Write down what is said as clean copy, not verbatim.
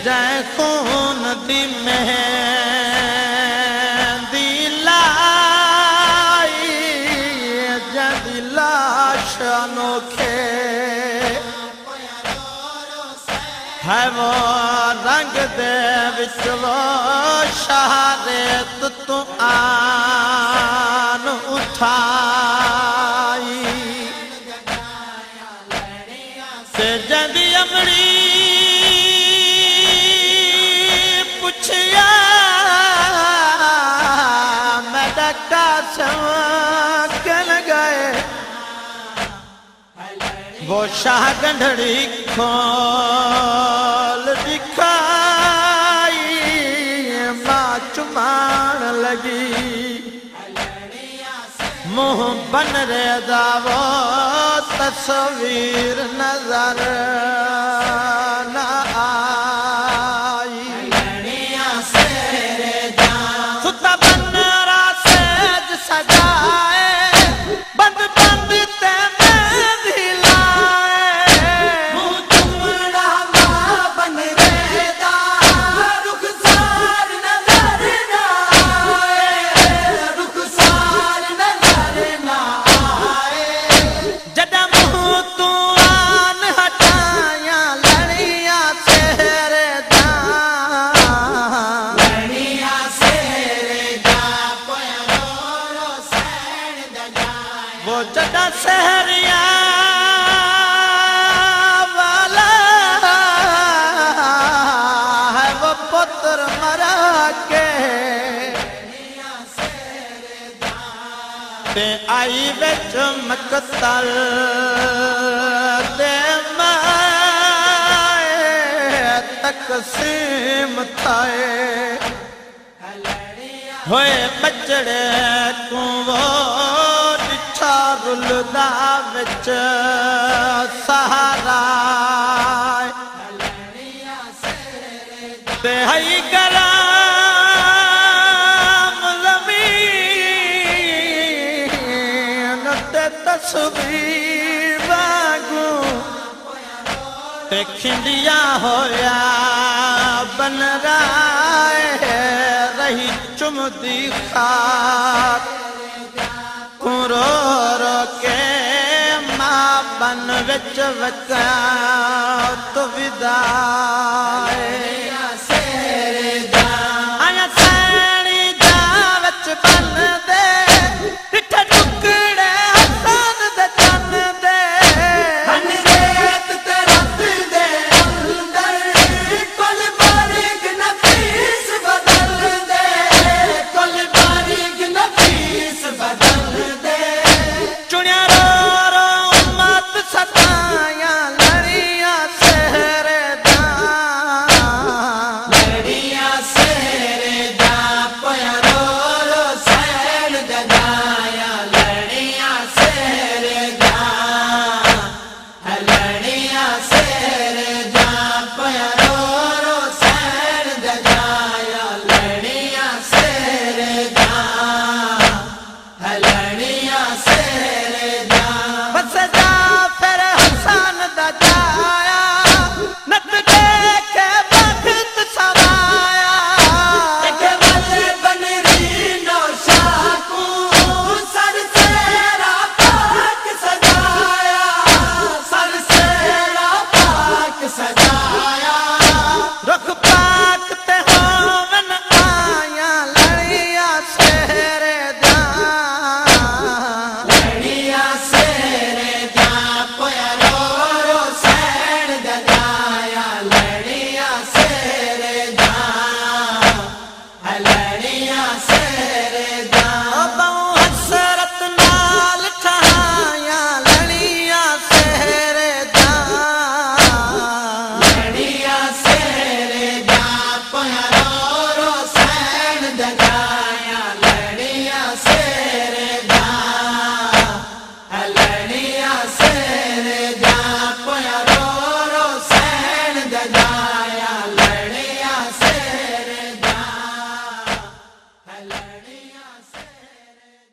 जय खून दी मेहंदी लाई जदी लाश अनोखे है वो रंग दे विच वो शहादत तू आन उठाई से जदी अमड़ी कन गए वो शाह गंढड़ी खोल दिखाई माँ चुमान लगी मुँह बन रे दावो तस्वीर नजर न आई सजाए बंद बंद ते मेहंदी लाए मुँह चुमड़ा बन रहता रुखसार नजर ना आए रुखसार नजर ना आए जदा मुँह तू आन हटाया लड़िया सेरे दा लड़िया सेरे दा वो जदा सहरिया वाला है वो पुत्र मरा के ते आई बिच मकतल दे माए तकसीम थाए होए बचड़े तू वो रुलदा विच सहारा ते हई कराम ज़मीन ते तस्वीर वांगू ते खिंडिया होया बन राए रही चुमदी खाक रो रो के माँ बन विच वचा तो विदाए